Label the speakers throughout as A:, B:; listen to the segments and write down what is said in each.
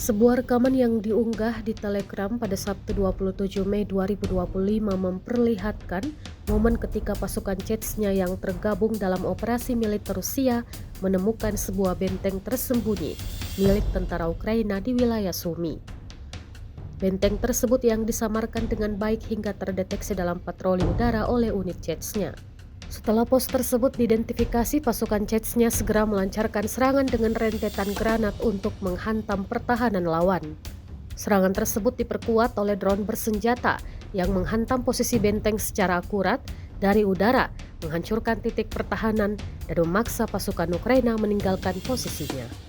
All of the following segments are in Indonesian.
A: Sebuah rekaman yang diunggah di Telegram pada Sabtu 27 Mei 2025 memperlihatkan momen ketika pasukan Chechnya yang tergabung dalam operasi militer Rusia menemukan sebuah benteng tersembunyi milik tentara Ukraina di wilayah Sumy. Benteng tersebut yang disamarkan dengan baik hingga terdeteksi dalam patroli udara oleh unit Chechnya. Setelah pos tersebut diidentifikasi, pasukan Chechnya segera melancarkan serangan dengan rentetan granat untuk menghantam pertahanan lawan. Serangan tersebut diperkuat oleh drone bersenjata yang menghantam posisi benteng secara akurat dari udara, menghancurkan titik pertahanan dan memaksa pasukan Ukraina meninggalkan posisinya.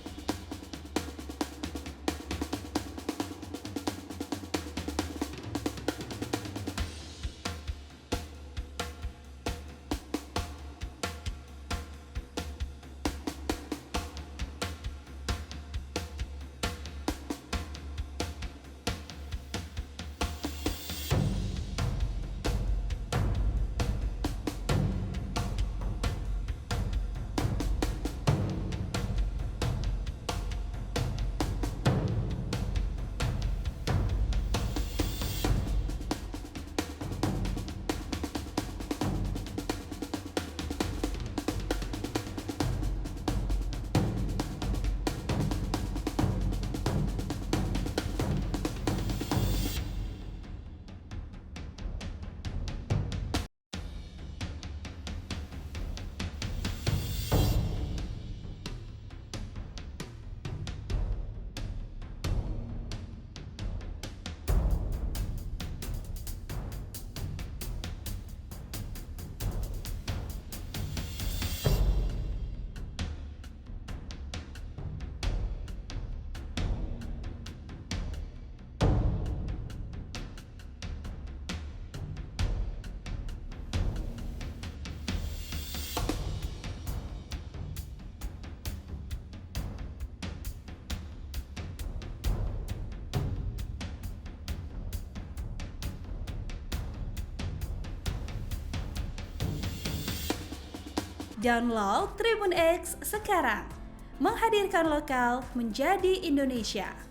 B: Download Tribun X sekarang, menghadirkan lokal menjadi Indonesia.